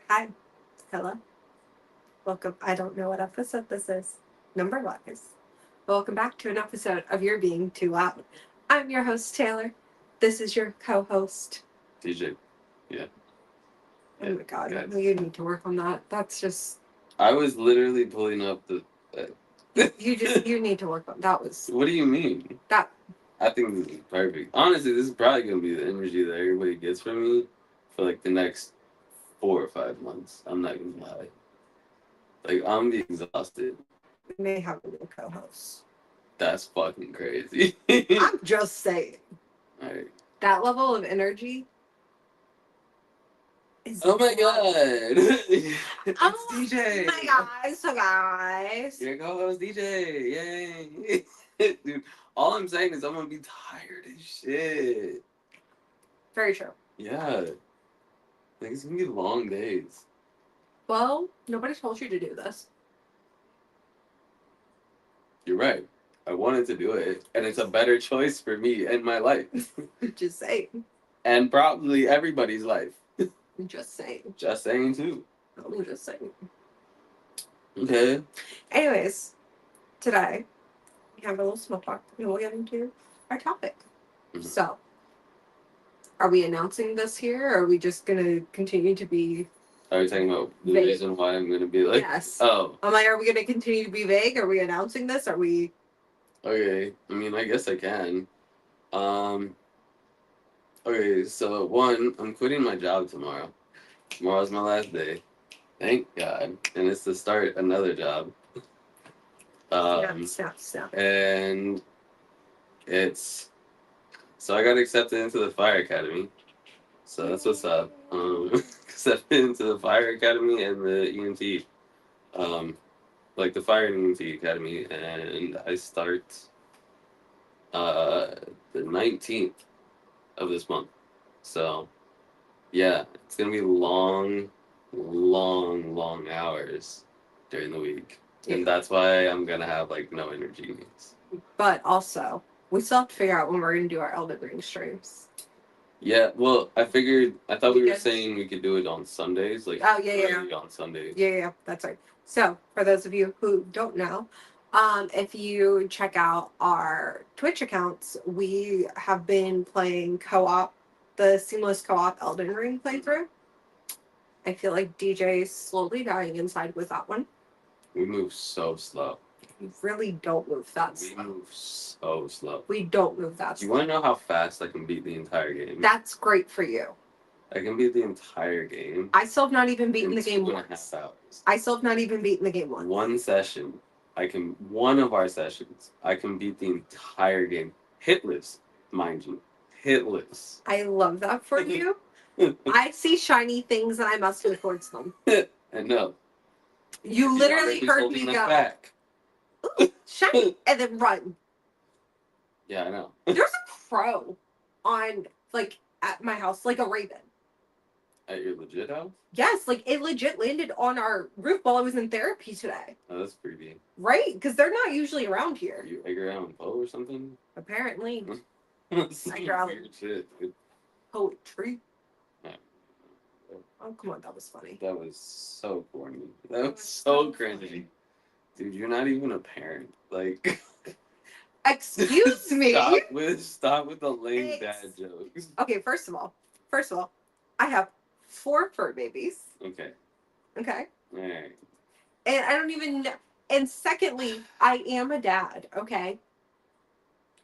Hi. Hello. Welcome. I don't know what episode this is. Number wise. Welcome back to an episode of You're Being Too Loud. I'm your host, Taylor. This is your co host. DJ. Yeah. Oh Yeah. my god. Guys. You need to work on that. That's just. I was literally pulling up the. You need to work on that. Was. What do you mean? That. I think this is perfect. Honestly, this is probably gonna be the energy that everybody gets from me for like the next 4 or 5 months. I'm not gonna lie. Like I'm gonna be exhausted. We may have a new co host. That's fucking crazy. I'm just saying. Alright. That level of energy is. Oh my god! It's Oh DJ! my guys, so guys. Your co-host DJ! Yay! Dude, all I'm saying is I'm gonna be tired as shit. Very true. Yeah. Like it's gonna be long days. Well, nobody told you to do this. You're right. I wanted to do it, and it's a better choice for me and my life. Just saying. And probably everybody's life. Just saying. Just saying too. I'm just saying. Okay. Anyways, today we have a little smoke talk and we'll get into our topic. Mhm. So, are we announcing this here or are we just going to continue to be. Are you talking about the vague? reason why I'm gonna be like? Yes. Oh. I'm like, are we going to continue to be vague? Are we announcing this? Are we. Okay. I mean, I guess I can. Okay. So one, I'm quitting my job tomorrow. Tomorrow's my last day. Thank God. And it's to start another job. Snap. And it's so I got accepted into the fire academy. So that's what's up. Accepted into the fire academy and the EMT, like the fire and EMT academy, and I start the 19th of this month. So yeah, it's gonna be long hours during the week. And that's why I'm gonna have like no energy. But also, we still have to figure out when we're going to do our Elden Ring streams. Yeah, well, I thought we were Weekends? saying we could do it on Sundays, like Oh, yeah. early on Sundays. Yeah, that's right. So, for those of you who don't know, if you check out our Twitch accounts, we have been playing co-op, the seamless co-op Elden Ring playthrough. I feel like DJ's slowly dying inside with that one. We move so slow. We really don't move that We slow. move so slow. We don't move that Do you slow. want to know how fast I can beat the entire game? That's great for you. I can beat the entire game. I still have not even beaten in the game 2.5 once. hours. I still have not even beaten the game once. One session, one of our sessions, I can beat the entire game. Hitless, mind you. Hitless. I love that for you. I see shiny things and I must go towards them. And no. You literally heard me go. Back. Shiny and then run. Yeah, I know. There's a crow on, like, at my house, like a raven. At your legit house? Yes, like it legit landed on our roof while I was in therapy today. Oh, that's creepy. Right? Because they're not usually around here. Are you Edgar Allan Poe or something? Apparently. That's Edgar Allan weird shit, dude. Poetry. Yeah. Oh, come on, that was funny. That was so corny. That was so cringy. Funny. Dude, you're not even a parent. Like, excuse me. Stop with the lame dad jokes. Okay, first of all, I have 4 fur babies. Okay. Okay. All right. And I don't even know. And secondly, I am a dad. Okay.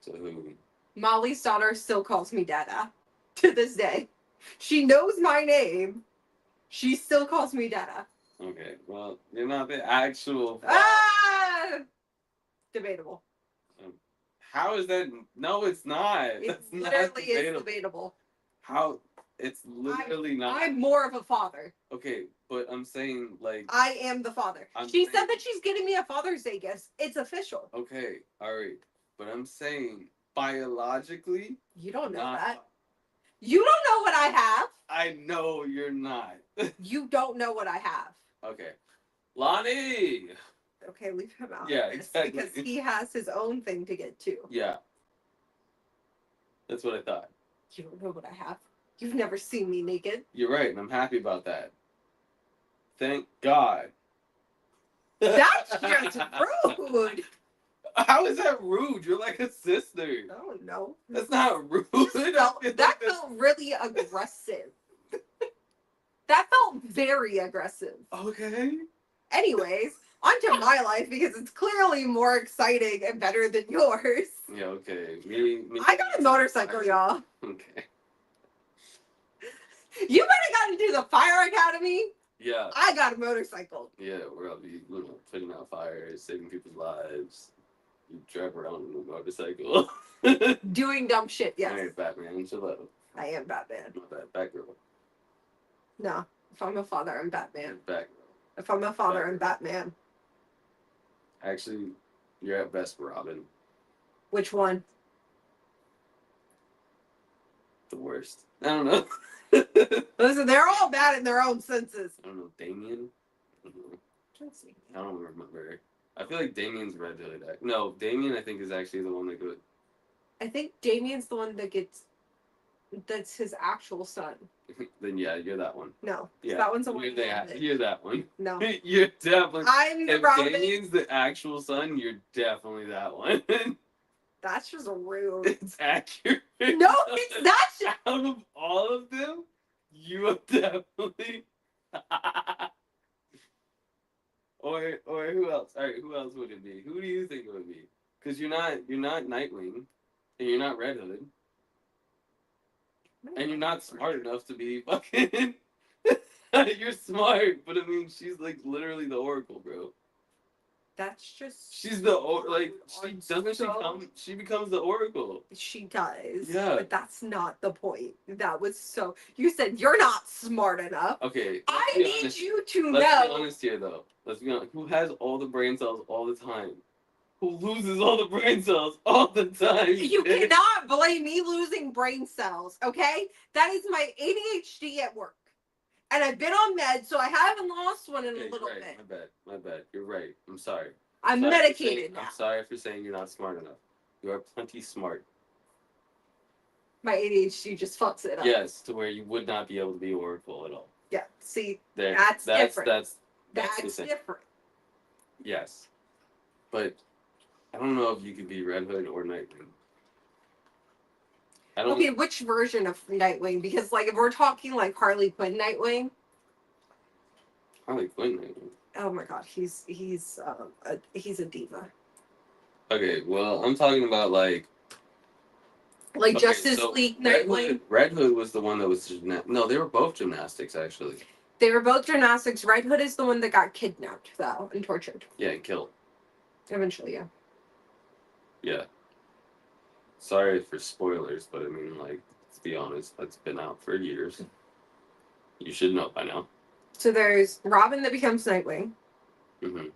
So who? Molly's daughter still calls me Dada to this day. She knows my name. She still calls me Dada. Okay. Well, you're not the actual. Debatable. How is that? No, it's not. It literally is debatable. How? It's literally not. I'm more of a father. Okay, but I'm saying like. I am the father. She said that she's getting me a Father's Day gift. It's official. Okay, all right, but I'm saying biologically. You don't know that. You don't know what I have. I know you're not. You don't know what I have. Okay, Lonnie. Okay, leave him out. Yeah, exactly. Because he has his own thing to get to. Yeah. That's what I thought. You don't know what I have. You've never seen me naked. You're right, and I'm happy about that. Thank God. That's just rude. How is that rude? You're like a sister. I don't know. That's not rude. That felt really aggressive. That felt very aggressive. Okay. Anyways, onto my life because it's clearly more exciting and better than yours. Yeah, okay. I got a motorcycle, y'all. Okay. You might have gotten to the fire academy. Yeah. I got a motorcycle. Yeah, where I'll be, putting out fires, saving people's lives. You drive around on a motorcycle. Doing dumb shit, yes. Alright, Batman, chill out. I am Batman. My bad, Batgirl. No. If I'm a father, I'm Batman. Batgirl. If I'm a father, I'm Batman. Actually, you're at best Robin. Which one? The worst. I don't know. Listen, they're all bad in their own senses. I don't know. Damien? I don't remember. I feel like Damien's Red Hood. No, Damien I think is actually the one that goes. I think Damien's the one that gets. That's his actual son. Then yeah, you're that one. No. Yeah. That one's the one. You're that one. No. You're definitely. I'm the If Robin. Damien's the actual son, you're definitely that one. That's just rude. It's accurate. No, it's not. Out of all of them, you are definitely. or who else? All right, who else would it be? Who do you think it would be? Because you're not Nightwing, and you're not Red Hood, and you're not smart enough to be fucking. You're smart, but I mean, she's like literally the Oracle, bro. That's just. She's the she becomes the Oracle. She does. Yeah. But that's not the point. That was so. You said you're not smart enough. Okay. I need you to Let's know. be honest here, though. Let's be honest. Who has all the brain cells all the time? Who loses all the brain cells all the time? You cannot blame me losing brain cells, okay? That is my ADHD at work. And I've been on meds, so I haven't lost one in a little right. bit. My bad. You're right. I'm sorry. I'm medicated now. I'm sorry for saying you're not smart enough. You are plenty smart. My ADHD just fucks it up. Yes, to where you would not be able to be Oracle at all. Yeah, see, There. that's different. That's That's different. Yes. But I don't know if you could be Red Hood or Nightwing. Okay, which version of Nightwing? Because, like, if we're talking, like, Harley Quinn Nightwing. Harley Quinn Nightwing. Oh my god, he's a diva. Okay, well, I'm talking about, like Justice League Nightwing. Red Hood was the one that was no, they were both gymnastics, actually. They were both gymnastics. Red Hood is the one that got kidnapped, though, and tortured. Yeah, and killed. Eventually, yeah. Yeah. Sorry for spoilers, but I mean, like, let's be honest, that's been out for years. You should know by now. So there's Robin that becomes Nightwing. Mm-hmm.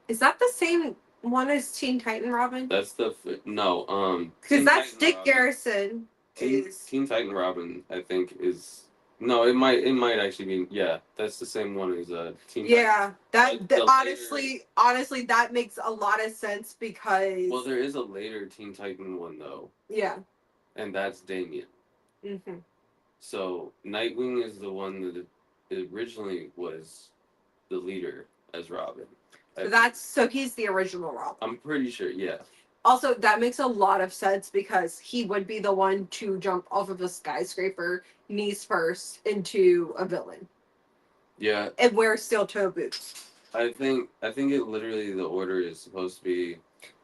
Is that the same one as Teen Titan Robin? That's no, because that's Dick Garrison. Teen Titan Robin, I think, is no. It might actually be that's the same one as Teen. Yeah, Titan. honestly, that makes a lot of sense because. Well, there is a later Teen Titan one though. Yeah. And that's Damien. Mm-hmm. So Nightwing is the one that originally was the leader as Robin. So he's the original Robin. I'm pretty sure, yeah. Also, that makes a lot of sense because he would be the one to jump off of a skyscraper, knees first, into a villain. Yeah. And wear steel toe boots. I think it literally the order is supposed to be.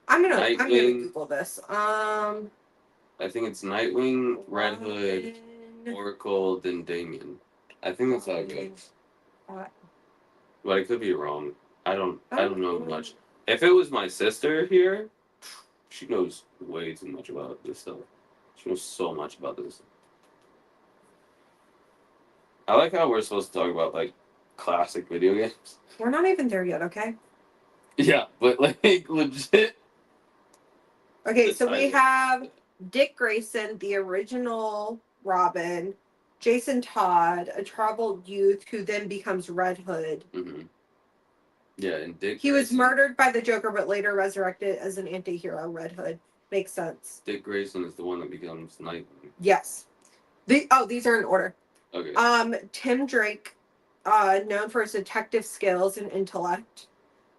I'm gonna Google this. I think it's Nightwing, Red Hood, Oracle, then Damien. I think that's how it goes. But I could be wrong. I don't know much. If it was my sister here, she knows way too much about this stuff. She knows so much about this. I like how we're supposed to talk about, like, classic video games. We're not even there yet, okay? Yeah, but, like, legit. Okay, so we have Dick Grayson, the original Robin, Jason Todd, a troubled youth who then becomes Red Hood. Mm-hmm. Yeah, and Dick. He was murdered by the Joker, but later resurrected as an anti-hero. Red Hood makes sense. Dick Grayson is the one that becomes Nightwing. Yes. These are in order. Okay. Tim Drake, known for his detective skills and intellect.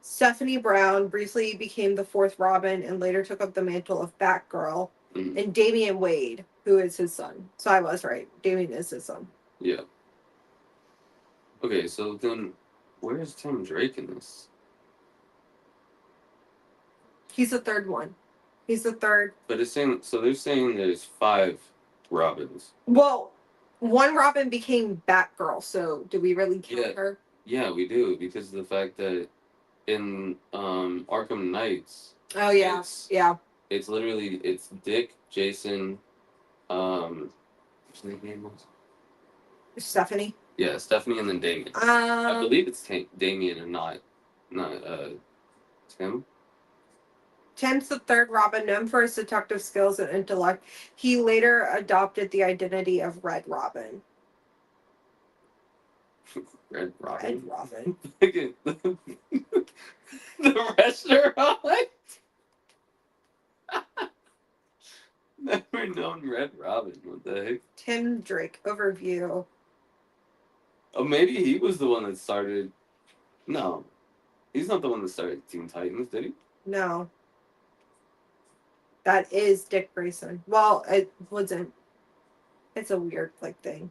Stephanie Brown briefly became the fourth Robin and later took up the mantle of Batgirl. Mhm. And Damian Wade, who is his son. So I was right. Damian is his son. Yeah. Okay, so then where's Tim Drake in this? He's the third one. He's the third. But it's saying so they're saying there's 5 Robins. Well, one Robin became Batgirl, so do we really count Yeah. her? Yeah, we do because of the fact that in Arkham Knights, Oh yeah, yeah. it's literally it's Dick, Jason, what's his name was? Stephanie. Yeah, Stephanie and then Damien. I Um, believe it's Damien and not Tim. Tim's the third Robin, known for his detective skills and intellect. He later adopted the identity of Red Robin. Red Robin. Red Robin. The restaurant. Never known Red Robin. What the heck? Tim Drake overview. Oh, maybe he was the one that started. No, he's not the one that started Teen Titans, did he? No. That is Dick Grayson. Well, it wasn't. It's a weird thing.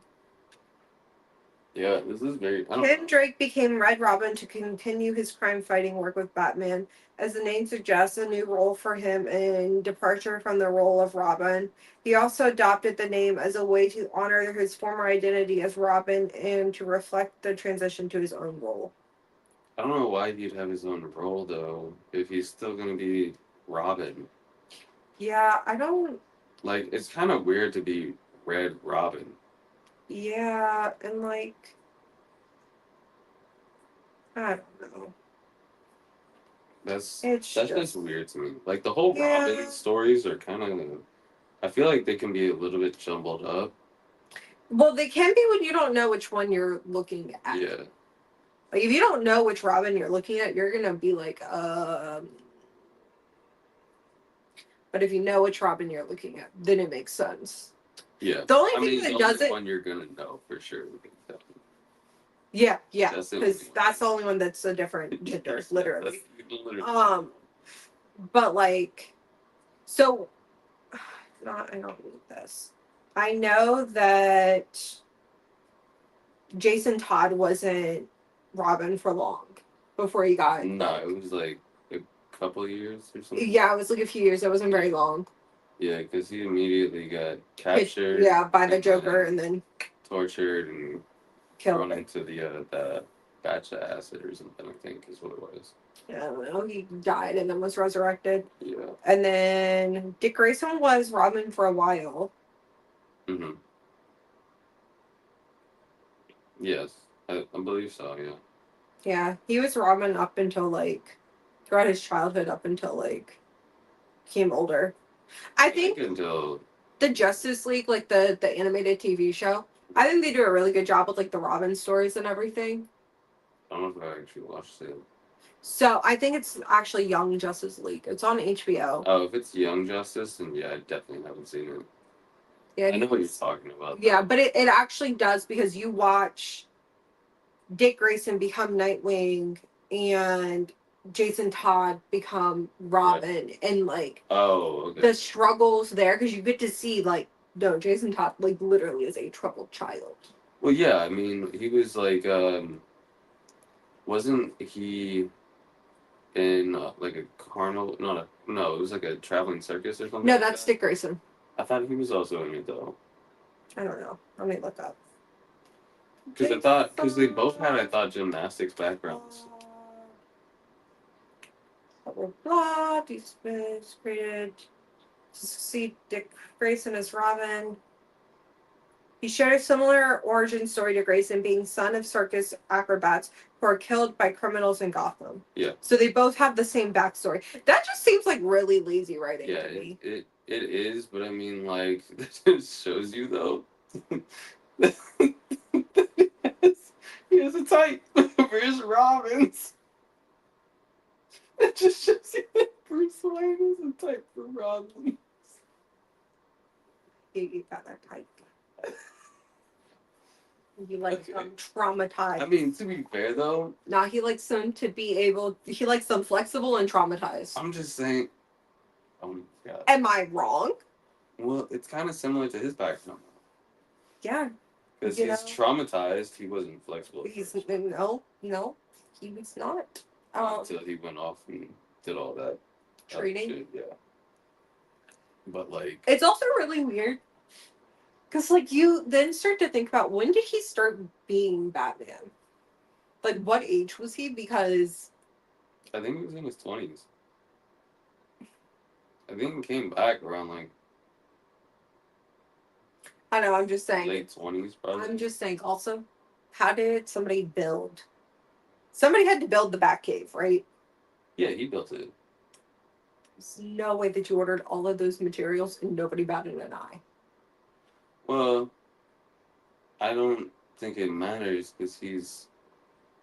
Yeah, this is very. I don't Tim know. Drake became Red Robin to continue his crime fighting work with Batman. As the name suggests, a new role for him in departure from the role of Robin. He also adopted the name as a way to honor his former identity as Robin and to reflect the transition to his own role. I don't know why he'd have his own role though, if he's still gonna be Robin. Yeah, I don't. Like, it's kind of weird to be Red Robin. Yeah, and I don't know. That's It's just weird to me. Like the whole Yeah. Robin stories are kind of. I feel like they can be a little bit jumbled up. Well, they can be when you don't know which one you're looking at. Yeah. Like if you don't know which Robin you're looking at, you're gonna be like, But if you know which Robin you're looking at, then it makes sense. Yeah. The only I thing mean, that the does only it, one you're gonna know for sure. yeah, That's the because only one. that's the only one that's a different gender, literally. That's literally. But so, not I don't need this. I know that Jason Todd wasn't Robin for long before he got. No, it was like a couple of years or something. Yeah, it was like a few years. It wasn't very long. Yeah, because he immediately got captured. Yeah, by the Joker and then tortured and killed. thrown into the batch of acid or something. I think is what it was. I don't know. He died and then was resurrected. Yeah. And then Dick Grayson was Robin for a while. Mm-hmm. Yes, I believe so. Yeah. Yeah, he was Robin up until throughout his childhood, up until became older. I think until the Justice League, the animated TV show, I think they do a really good job with the Robin stories and everything. I don't know if I actually watched it. So I think it's actually Young Justice League. It's on HBO. Oh, if it's Young Justice, then yeah, I definitely haven't seen it. Yeah, I know what you're talking about. Yeah, but it actually does because you watch Dick Grayson become Nightwing and Jason Todd become Robin and oh, okay. the struggles there because you get to see no, Jason Todd literally is a troubled child. Well, yeah, I mean, he was wasn't he in a carnival? No, it was like a traveling circus or something. No, that's Dick Grayson. I thought he was also in it though. I don't know. Let me look up. Because they both had, I thought, gymnastics backgrounds. Blah blah blah. These created to succeed Dick Grayson as Robin. He shared a similar origin story to Grayson, being son of circus acrobats who are killed by criminals in Gotham. Yeah. So they both have the same backstory. That just seems like really lazy writing Yeah, to me. it is, but I mean, that just shows you though. He has a type for his Robins. It just shows you that Bruce Wayne is a type for Robins. You got that type. He likes Okay. them traumatized. I mean, to be fair though, Nah, he likes them to be able. He likes them flexible and traumatized. I'm just saying. Oh my god. Am I wrong? Well, it's kind of similar to his background. Yeah. Because You he's know? traumatized. He wasn't flexible. He's no, he was not. Until he went off and did all that other Training. shit, yeah. But like, It's also really weird because, like, you then start to think about when did he start being Batman? Like, what age was he? Because I think he was in his 20s. I think he came back around like I know. I'm just saying. late 20s, probably. I'm just saying. Also, how did somebody build? Somebody had to build the Batcave, right? Yeah, he built it. There's no way that you ordered all of those materials and nobody batted an eye. Well, I don't think it matters because he's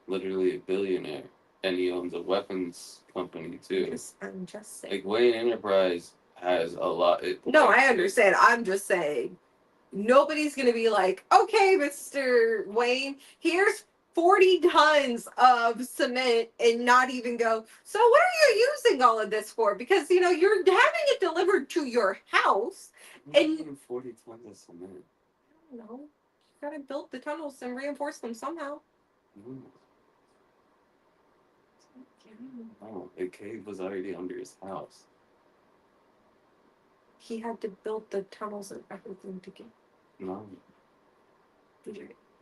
literally a billionaire and he owns a weapons company too. I'm just saying. Like Wayne Enterprise has a lot. No, I understand. I'm just saying. Nobody's going to be like, okay, Mr. Wayne, here's 40 tons of cement and not even go, so what are you using all of this for? Because, you're having it delivered to your house. And 40 tons of cement. I don't know. You got to build the tunnels and reinforce them somehow. No, the cave was already under his house. He had to build the tunnels and everything to get. No.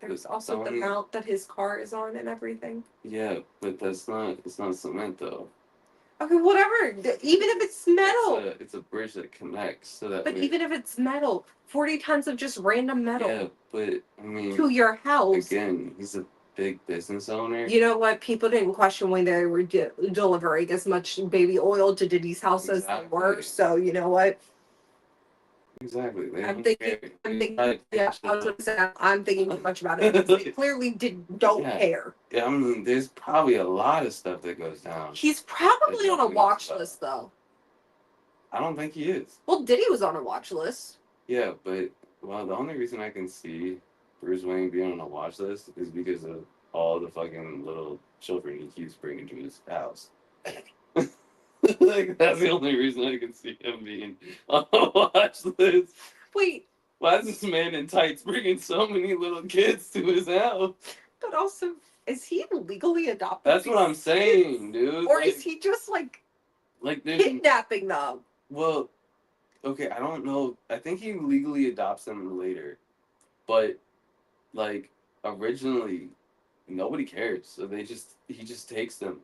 There's also the mount that his car is on and everything. Yeah, but it's not cement though. Okay, whatever. Even if it's metal. It's a bridge that connects so that. But even if it's metal, 40 tons of just random metal. Yeah, but I mean. To your house. Again, he's a big business owner. You know what? People didn't question when they were delivering as much baby oil to Diddy's house as they were. So you know what? Exactly. I'm thinking. Yeah, I was gonna say I'm thinking too much about it. They clearly don't care. Yeah, I mean, there's probably a lot of stuff that goes down. He's probably on a watch list, though. I don't think he is. Well, Diddy was on a watch list. Yeah, but the only reason I can see Bruce Wayne being on a watch list is because of all the fucking little children he keeps bringing to his house. Like, that's the only reason I can see him being on a watch list. Wait. Why is this man in tights bringing so many little kids to his house? But also, is he legally adopted? That's what I'm saying, dude. Or is he just, kidnapping them? Well, okay, I don't know. I think he legally adopts them later. But, originally, nobody cares. So he just takes them.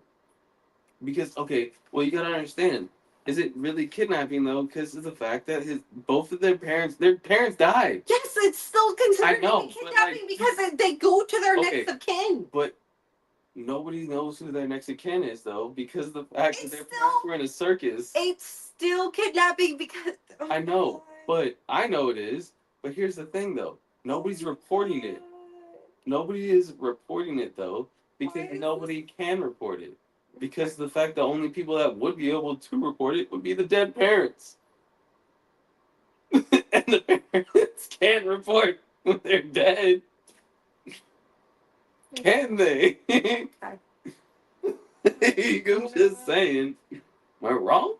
Because, okay, well, you gotta understand. Is it really kidnapping, though? Because of the fact that both of their parents died. Yes, it's still considered kidnapping because they go to their next of kin. But nobody knows who their next of kin is, though, because of the fact that their parents were in a circus. It's still kidnapping because... Oh, I know, but I know it is. But here's the thing, though. Nobody's reporting it. Nobody is reporting it, though, because nobody can report it. Because the fact the only people that would be able to report it would be the dead parents. And the parents can't report when they're dead. Can they? I'm just saying. Am I wrong?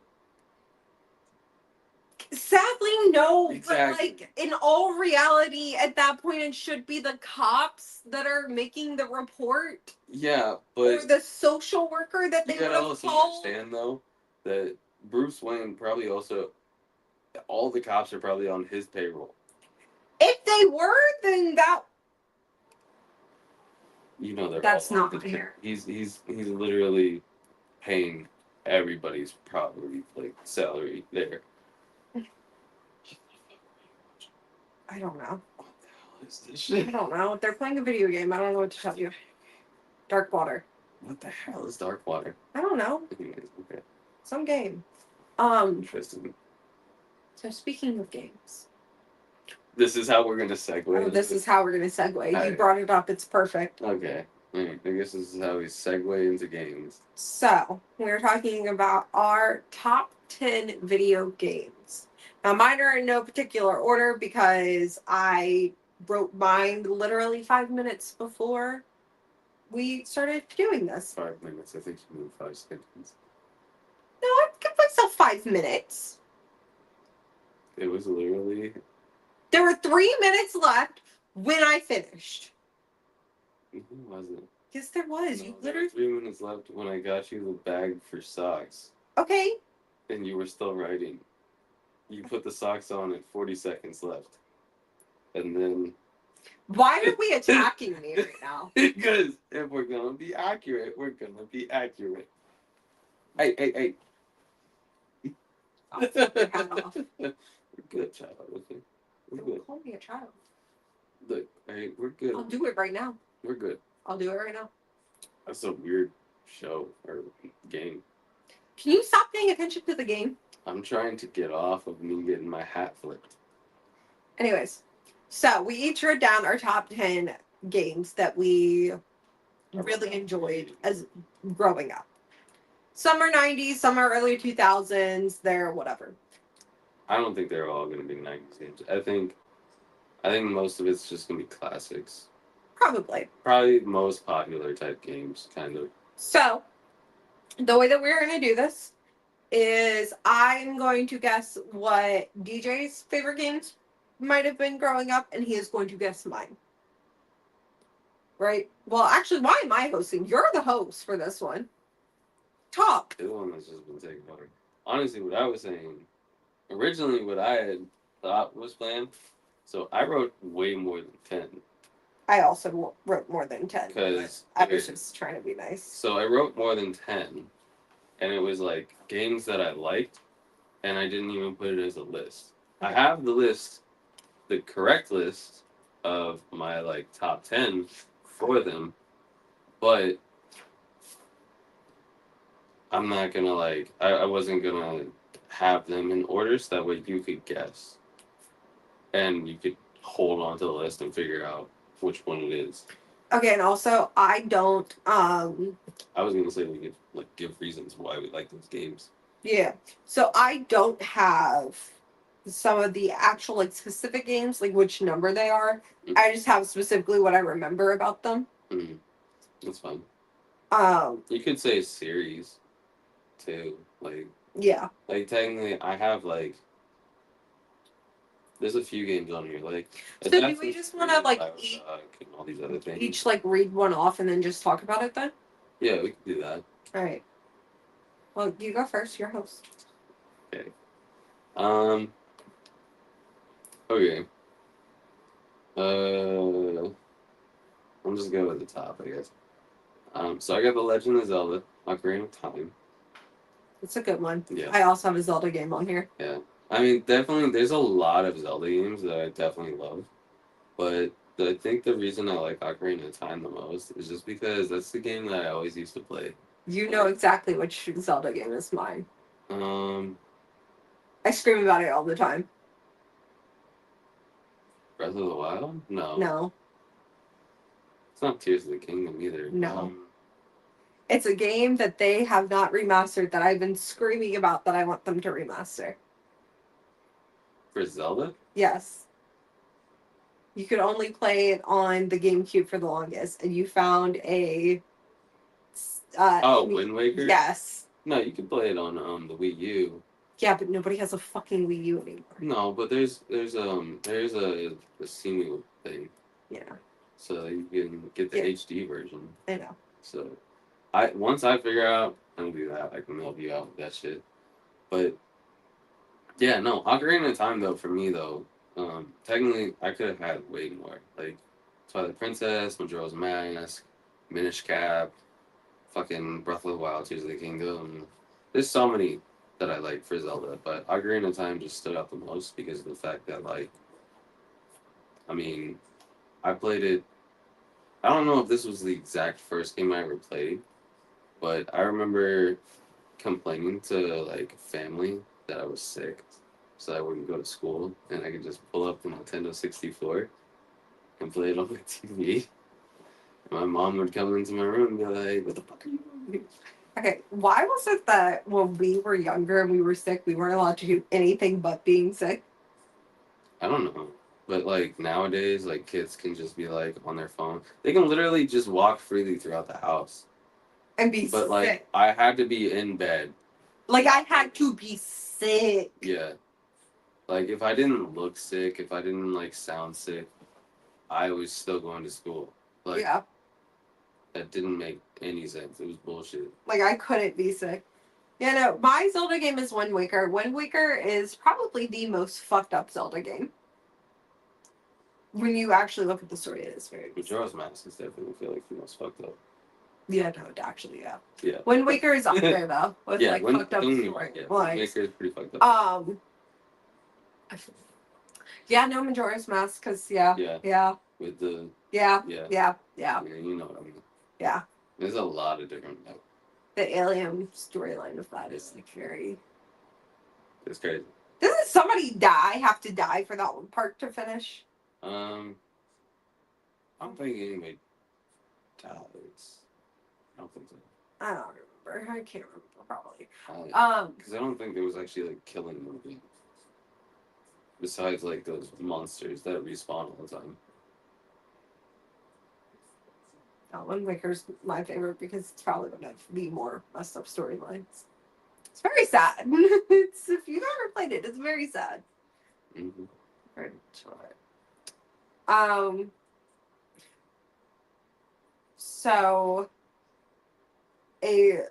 Sadly, no. Exactly. But in all reality, at that point, it should be the cops that are making the report. Yeah, but or the social worker that they would have also called. Understand though that Bruce Wayne probably also all the cops are probably on his payroll. If they were, then that. They're that's all not fair. He's literally paying everybody's probably salary there. I don't know. What the hell is this shit? I don't know. They're playing a video game. I don't know what to tell you. Dark Water. What the hell is Dark Water? I don't know. Okay. Some game. Interesting. So speaking of games. This is how we're gonna segue. Oh, this is how we're gonna segue. Right. You brought it up. It's perfect. Okay. I guess this is how we segue into games. So we're talking about our top 10 video games. Now, mine are in no particular order because I wrote mine literally 5 minutes before we started doing this. 5 minutes. I think you mean 5 seconds. No, I give myself 5 minutes. It was literally. There were 3 minutes left when I finished. It wasn't. Yes, there was. No, You there were literally. 3 minutes left when I got you the bag for socks, Okay. and you were still writing. You put the socks on at 40 seconds left, and then. Why are we attacking me right now? Because if we're gonna be accurate, we're gonna be accurate. Hey. I'll flip your hat off. We're good, child. Okay, we're good. Don't call me a child. Look, hey, we're good. I'll do it right now. We're good. I'll do it right now. That's a weird show or game. Can you stop paying attention to the game? I'm trying to get off of me getting my hat flipped. Anyways, so we each wrote down our top 10 games that we really enjoyed as growing up. Some are 90s, some are early 2000s, they're whatever. I don't think they're all gonna be 90s games. I think most of it's just gonna be classics. Probably. Probably most popular type games, kind of. So, the way that we're going to do this is I'm going to guess what DJ's favorite games might have been growing up, and he is going to guess mine. Right? Well, actually, why am I hosting? You're the host for this one. Talk. The one that's just been taken over. Honestly, what I was saying, originally what I had thought was planned, so I wrote way more than 10. I also wrote more than 10. Because I was just trying to be nice. So I wrote more than 10, and it was like games that I liked, and I didn't even put it as a list. I have the list, the correct list of my like top 10 for them, but I'm not gonna like, I wasn't gonna have them in order so that way you could guess, and you could hold on to the list and figure out which one it is. Okay, and also I don't I was gonna say we could like give reasons why we like those games. yeah. So I don't have some of the actual like specific games, like which number they are. I just have specifically what I remember about them. Mm-hmm. That's fine. You could say series too. Like yeah. Like technically I have like there's a few games on here. Like so do we just wanna like and all these other things. each like read one off and then just talk about it then? Yeah, we can do that. Alright. Well, you go first, you're host. Okay. Okay. I'm just going with the top, I guess. So I got The Legend of Zelda: Ocarina of Time. It's a good one. Yeah. I also have a Zelda game on here. Yeah. I mean, definitely, there's a lot of Zelda games that I definitely love, but I think the reason I like Ocarina of Time the most is just because that's the game that I always used to play. You know exactly which Zelda game is mine. I scream about it all the time. Breath of the Wild? No. No. It's not Tears of the Kingdom either. No. It's a game that they have not remastered that I've been screaming about that I want them to remaster. For Zelda? Yes. You could only play it on the GameCube for the longest, and you found a. Wind Waker? Yes. No, you can play it on the Wii U. Yeah, but nobody has a fucking Wii U anymore. No, but there's a Simu thing. Yeah. So you can get the HD version. I know. So, once I figure out how to do that, I can help you out with that shit. But yeah, no, Ocarina of Time though for me though, technically I could have had way more. Like Twilight Princess, Majora's Mask, Minish Cap, fucking Breath of the Wild, Tears of the Kingdom. There's so many that I like for Zelda, but Ocarina of Time just stood out the most because of the fact that like, I mean, I played it. I don't know if this was the exact first game I ever played, but I remember complaining to like family that I was sick, so I wouldn't go to school, and I could just pull up the Nintendo 64 and play it on my TV. And my mom would come into my room and be like, "What the fuck are you doing?" Okay, why was it that when we were younger and we were sick, we weren't allowed to do anything but being sick? I don't know. But like nowadays, like kids can just be like on their phone. They can literally just walk freely throughout the house. And be But like sick. I had to be in bed. Like I had to be sick. Yeah. Like if I didn't look sick, if I didn't like sound sick, I was still going to school. Like Yeah. that didn't make any sense. It was bullshit. Like I couldn't be sick. Yeah, no, my Zelda game is Wind Waker. Wind Waker is probably the most fucked up Zelda game. When you actually look at the story, it is very. Majora's Mask is definitely feel like the most fucked up. Yeah, no, actually, yeah. Yeah. Wind Waker is up there though, with Yeah, like fucked up story. yeah, Like, Wind Waker is pretty fucked up. Yeah, no Majora's Mask, cause yeah, With the yeah, yeah, you know what I mean. yeah. There's a lot of different. The alien storyline of that is like very. It's crazy. Doesn't somebody have to die for that one part to finish? I don't think anybody dies. I don't think so. I don't remember. I can't remember probably. Because I don't think there was actually like killing movie. Besides like those monsters that respawn all the time. Wind Waker's my favorite because it's probably one of the more messed up storylines. It's very sad. It's if you've ever played it, it's very sad. Mm-hmm. Very short. So I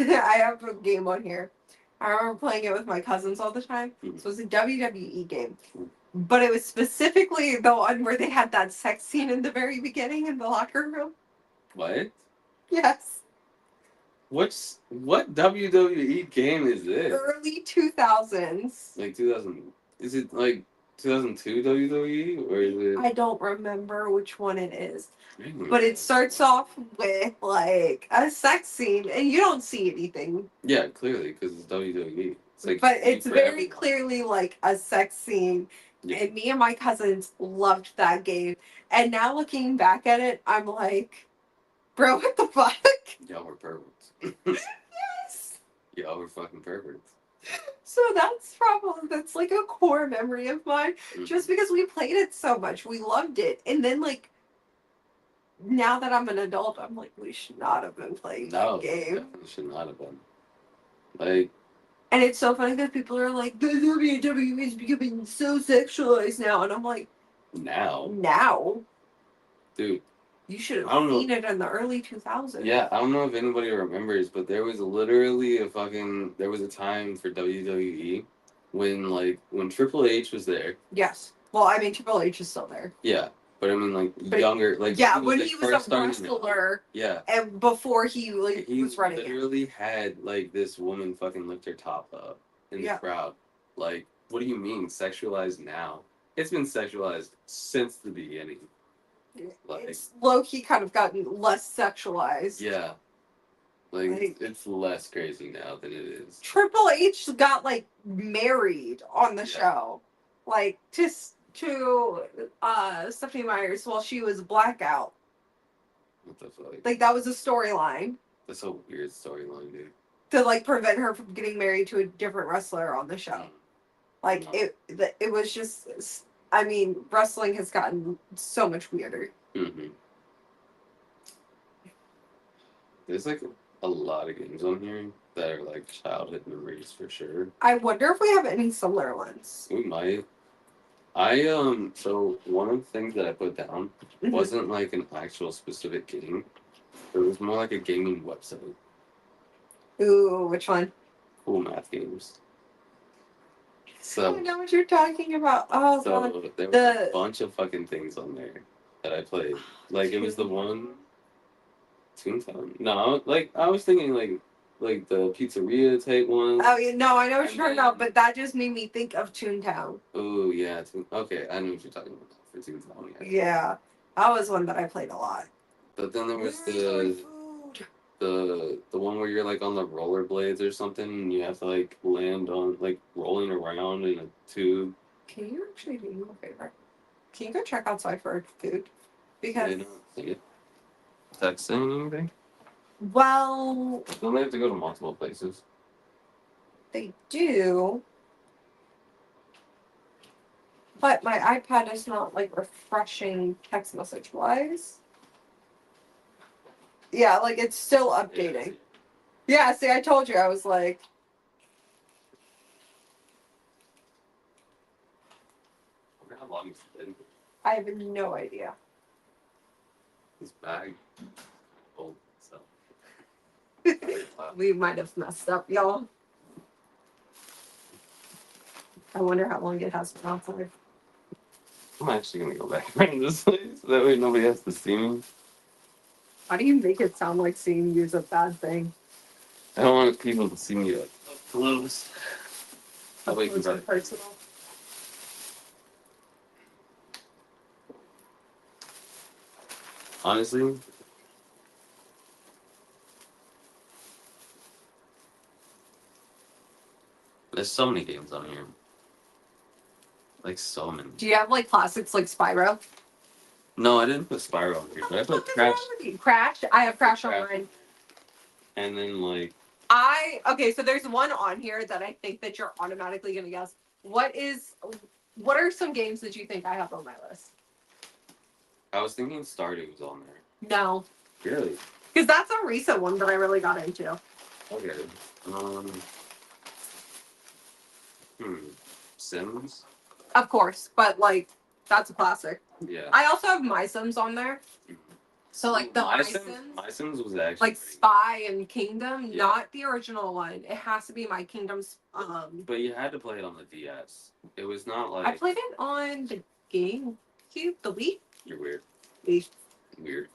have a game on here. I remember playing it with my cousins all the time. Mm-hmm. So it was a WWE game. But it was specifically the one where they had that sex scene in the very beginning in the locker room. What? Yes. What WWE game is this? Early 2000s. Like 2000? Is it like 2002 WWE or is it? I don't remember which one it is. Really? But it starts off with like a sex scene, and you don't see anything. Yeah, clearly because it's WWE. It's like, but it's very clearly like a sex scene. Yeah. And me and my cousins loved that game. And now looking back at it, I'm like, bro, what the fuck? Y'all were perverts. Yes. Y'all were fucking perverts. So that's like a core memory of mine. Mm-hmm. Just because we played it so much. We loved it. And then like now that I'm an adult, I'm like, we should not have been playing that game. Definitely should not have been. Like, and it's so funny because people are like, the WWE is becoming so sexualized now, and I'm like, now, dude, you should have seen it in the early 2000s. Yeah, I don't know if anybody remembers, but there was literally there was a time for WWE when Triple H was there. Yes. Well, I mean, Triple H is still there. Yeah. But I mean, younger, when he was a wrestler, and before he was running it. He literally had this woman fucking lift her top up in the crowd. Like, what do you mean sexualized now? It's been sexualized since the beginning. It's low-key kind of gotten less sexualized. Yeah. It's less crazy now than it is. Triple H got married on the show, to Stephanie Myers while she was blackout. What the fuck? That was a storyline. That's a weird storyline, dude. To prevent her from getting married to a different wrestler on the show. It was just. I mean, wrestling has gotten so much weirder. Mm-hmm. There's a lot of games on here that are childhood memories for sure. I wonder if we have any similar ones. We might. So one of the things that I put down wasn't an actual specific game. It was more like a gaming website. Ooh, which one? Cool Math Games. So I know what you're talking about. Oh, so God. There was a bunch of fucking things on there that I played. It was the one Toontown. No, I was thinking the pizzeria type one. Oh yeah, no, I know what you're talking about, but that just made me think of Toontown. Oh yeah, okay, I know what you're talking about for Toontown. Yeah, that was one that I played a lot. But then there was the one where you're on the rollerblades or something, and you have to land on rolling around in a tube. Can you actually do me a favor? Can you go check outside for food? Because texting anything? Well, don't they have to go to multiple places? They do. But my iPad is not like refreshing text message wise. Yeah, like it's still updating. Yeah, see, I told you, I was like, I wonder how long it's been. I have no idea. This bag. Old, so. We might have messed up, y'all. I wonder how long it has been outside. I'm actually gonna go back around this way so that way nobody has to see me. How do you make it sound like seeing you is a bad thing? I don't want people to see me like up close. That way you Close can and personal. honestly, there's so many games on here. Like so many. Do you have like classics like Spyro? No, I didn't put Spyro on here, but I put Crash. Crash? I have Crash on Crash. mine. And then like Okay, so there's one on here that I think that you're automatically gonna guess. What are some games that you think I have on my list? I was thinking Stardew was on there. No. Really? Because that's a recent one that I really got into. Okay. Sims? Of course, but like that's a classic. Yeah. I also have My Sims on there. So like the My Sims, My Sims was actually like Spy and Kingdom, Yeah. not the original one. It has to be My Kingdom's. But you had to play it on the DS. It was not like I played it on the GameCube, the Wii. You're weird. Wii. Weird.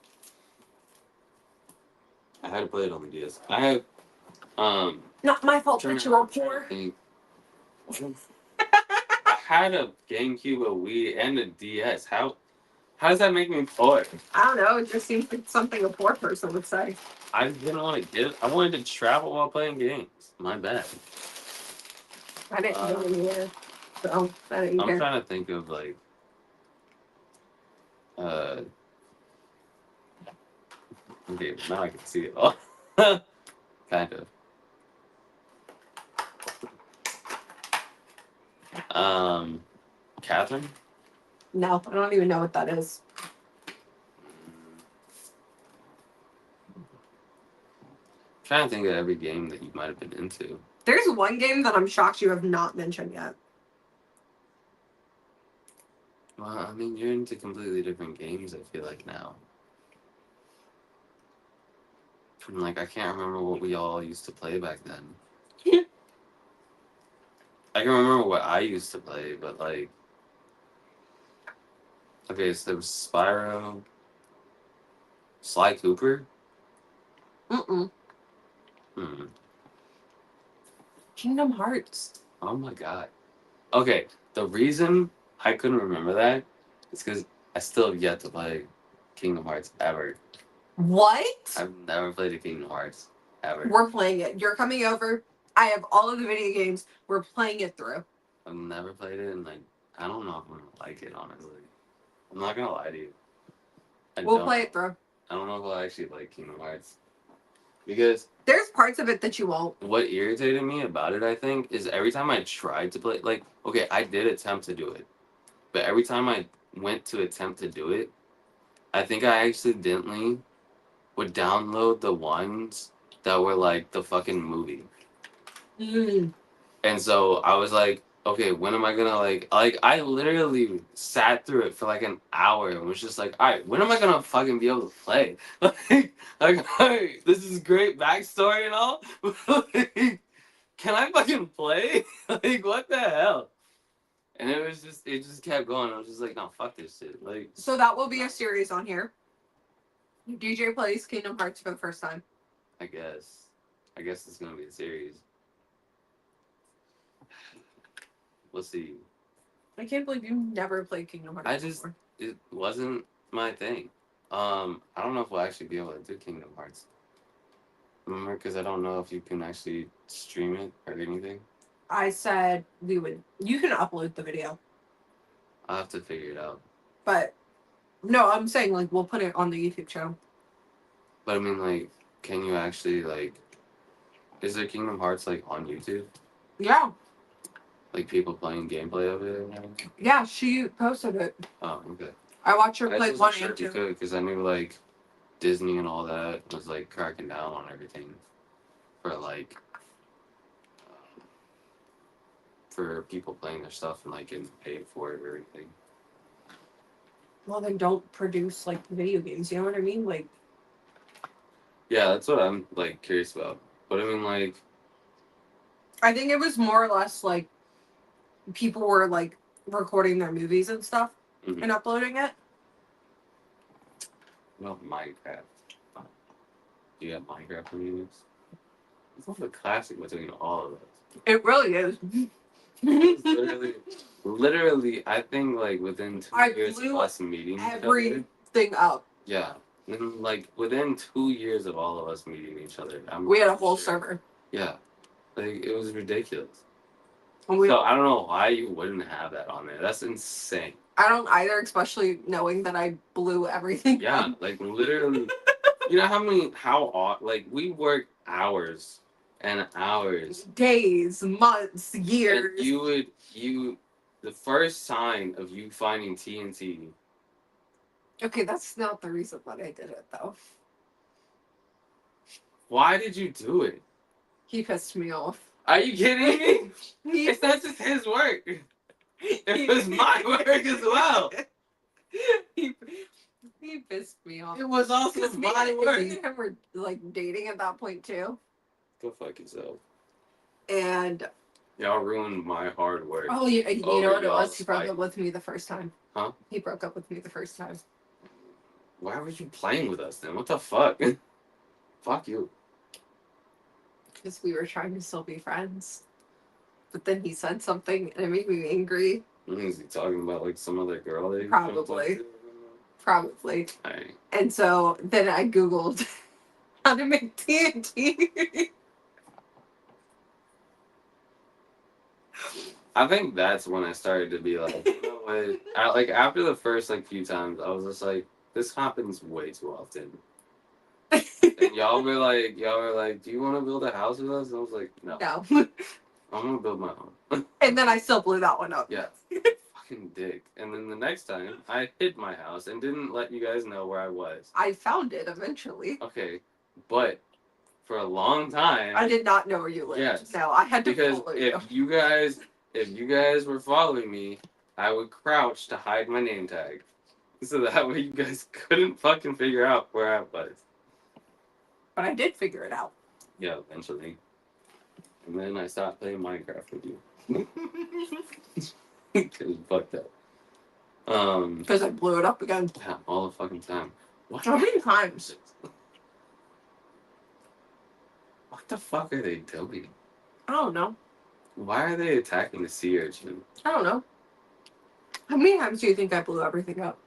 I had to play it on the DS. I have Not my fault that you are poor. I had a GameCube, a Wii, and a DS. How does that make me poor? I don't know. It just seems like something a poor person would say. I didn't want to get it. I wanted to travel while playing games. My bad. I didn't go anywhere, so I didn't I'm care. trying to think of like okay, now I can see it all. Kind of. Catherine? No, I don't even know what that is. Trying to think of every game that you might have been into. There's one game that I'm shocked you have not mentioned yet. Well, I mean, you're into completely different games, I feel like, now. And, like, I can't remember what we all used to play back then. I can remember what I used to play, but, like... Okay, so there was Spyro... Sly Cooper? Mm-mm. Kingdom Hearts. Oh my god. Okay, the reason I couldn't remember that is because I still have yet to play Kingdom Hearts ever. What? I've never played a Kingdom Hearts ever. We're playing it. You're coming over. I have all of the video games. We're playing it through. I've never played it, and like, I don't know if I'm gonna like it, honestly. I'm not gonna lie to you. We'll play it through. I don't know if I'll actually like Kingdom Hearts. Because there's parts of it that you won't. What irritated me about it, I think, is every time I tried to play, like, okay, I did attempt to do it. But every time I went to attempt to do it, I think I accidentally would download the ones that were like the fucking movie. And so I was like, okay, when am I gonna like I literally sat through it for like an hour and was just like, all right, when am I gonna fucking be able to play? like, all right, this is great backstory and all. Like, can I fucking play? Like, what the hell? And it just kept going. I was just like, no, fuck this shit. Like, so that will be a series on here. DJ plays Kingdom Hearts for the first time. I guess it's gonna be a series. We'll see. I can't believe you never played Kingdom Hearts before. It wasn't my thing. I don't know if we'll actually be able to do Kingdom Hearts. Remember, because I don't know if you can actually stream it or anything. I said we would. You can upload the video. I'll have to figure it out. But no, I'm saying like we'll put it on the YouTube channel. But I mean, like, can you actually like? Is there Kingdom Hearts like on YouTube? Yeah. Like people playing gameplay of it? And everything? Yeah, she posted it. Oh, okay. I watched her I play just one wasn't sure and if you two. could, because I knew like Disney and all that was like cracking down on everything for like for people playing their stuff and like getting paid for it or everything. Well, then don't produce like video games. You know what I mean? Like, Yeah, that's what I'm like curious about. But I mean, like, I think it was more or less like people were like recording their movies and stuff mhm. and uploading it. Well, Minecraft. Do you have Minecraft on your list? It's like a classic between all of us. It really is. It's literally, I think like within 2 I years blew of us meeting each other. everything up. Yeah, and like within 2 years of all of us meeting each other, We had a whole server. Yeah, like it was ridiculous. And we, So I don't know why you wouldn't have that on there. That's insane. I don't either, especially knowing that I blew everything Yeah, up. like literally. You know like we work hours and hours. Days, months, years. And the first sign of you finding TNT. Okay, that's not the reason that I did it though. Why did you do it? He pissed me off. Are you kidding me? He, It's not just his work. It was my work as well. he, he pissed me off. It was also Because me my work. and him were like dating at that point too. Go fuck yourself. And Y'all ruined my hard work. oh, you know over what it was? y'all's He broke fight. up with me the first time. Huh? He broke up with me the first time. Why were you playing with us then? What the fuck? Fuck you. Because we were trying to still be friends. But then he said something and it made me angry. Is he talking about like some other girl that he Probably. Probably. Alright. And so then I Googled how to make TNT. I think that's when I started to be like, you know what? Like after the first like few times, I was just like, this happens way too often. And y'all were like, do you want to build a house with us? And I was like, no, No. I'm gonna build my own. And then I still blew that one up. Yeah, fucking dick. And then the next time, I hid my house and didn't let you guys know where I was. I found it eventually. Okay, but for a long time, I did not know where you lived. Yes. No, I had to because follow you. if you guys were following me, I would crouch to hide my name tag, so that way you guys couldn't fucking figure out where I was. But I did figure it out. Yeah, eventually. And then I stopped playing Minecraft with you. Because you fucked up. Because I blew it up again. Yeah, all the fucking time. What? How many times? What the fuck are they doing? I don't know. Why are they attacking the sea urchin? I don't know. How many times do you think I blew everything up?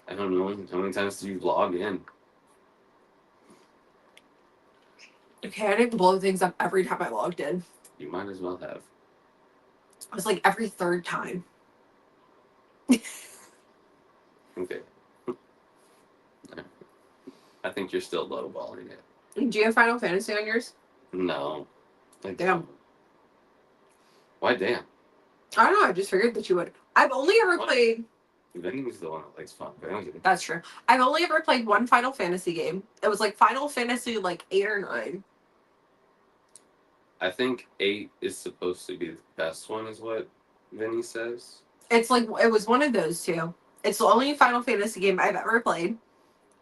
I don't know. How many times do you log in? Okay, I didn't blow things up every time I logged in. You might as well have. It was like every third time. Okay. I think you're still lowballing it. Do you have Final Fantasy on yours? No. Damn. Why damn? I don't know, I just figured that you would. I've only ever What? played... Vinny's the one that likes Final Fantasy. That's true. I've only ever played one Final Fantasy game. It was like Final Fantasy like 8 or 9. I think 8 is supposed to be the best one, is what Vinny says. It's like, it was one of those two. It's the only Final Fantasy game I've ever played.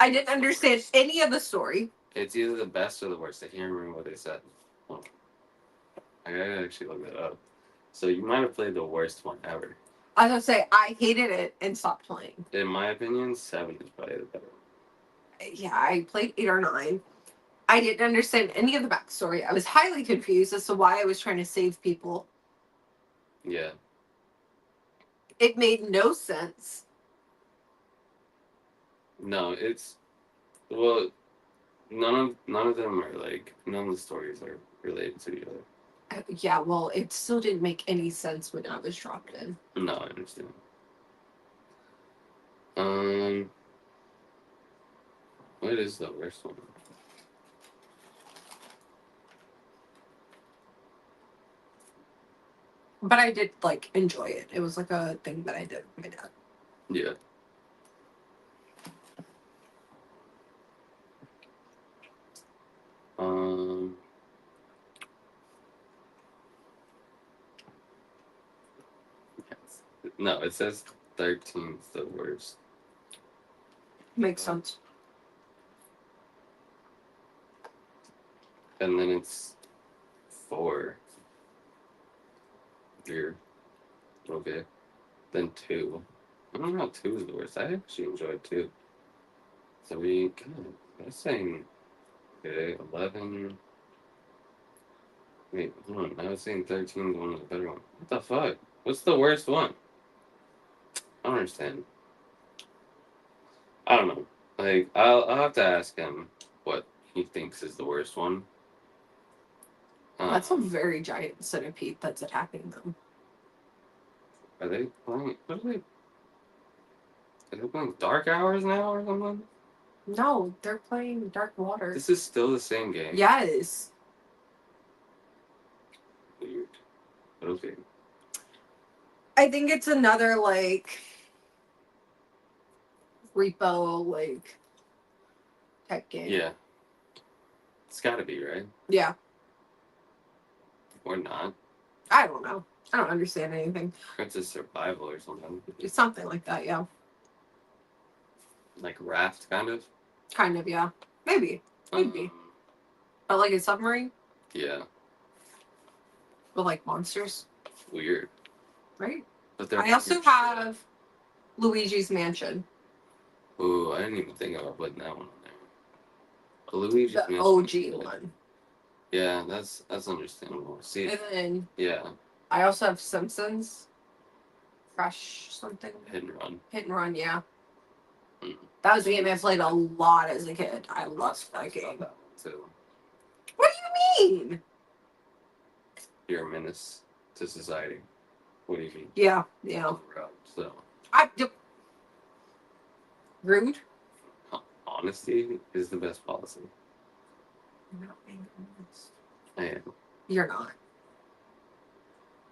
I didn't understand any of the story. It's either the best or the worst. I can't remember what they said. Oh. I gotta actually look that up. So you might have played the worst one ever. I was gonna say, I hated it and stopped playing. In my opinion, 7 is probably the better one. Yeah, I played 8 or 9. I didn't understand any of the backstory. I was highly confused as to why I was trying to save people. Yeah. It made no sense. No, it's well, none of them are like none of the stories are related to the other. Yeah, well, it still didn't make any sense when I was dropped in. No, I understand. What is the worst one? But I did like enjoy it. It was like a thing that I did with my dad. Yeah. Um. yes. No, it says 13's the worst. Makes sense. And then it's 4. Here. Okay. Then 2. I don't know. 2 is the worst. I actually enjoyed 2. 3. God, I was saying. Okay, 11. Wait, hold on. I was saying 13 is one of the better ones. What the fuck? What's the worst one? I don't understand. I don't know. Like, I'll have to ask him what he thinks is the worst one. That's a very giant centipede that's attacking them. Are they playing? What are they? Are they playing Dark Hours now or something? No, they're playing Dark Water. This is still the same game. Yes. Weird. But okay. I think it's another like repo like type game. Yeah. It's gotta be, right? Yeah. Or not. I don't know. I don't understand anything. It's a survival or something. It's something like that, yeah. Like Raft, kind of. Kind of, yeah. Maybe. Maybe. But like a submarine Yeah. with like monsters, Weird. right? But they're I also weird have Luigi's Mansion. shit. Ooh, I didn't even think about putting that one on there. A Luigi's The Mansion. OG one. Yeah, that's understandable. See, And then yeah, I also have Simpsons. Fresh something. Hit and Run. Hit and Run, yeah. Mm. That was a game I played a lot as a kid. I loved that game. That one too. What do you mean? You're a menace to society. What do you mean? Yeah, yeah. So, I do. Rude. honesty is the best policy. You're not being honest. I am. You're not.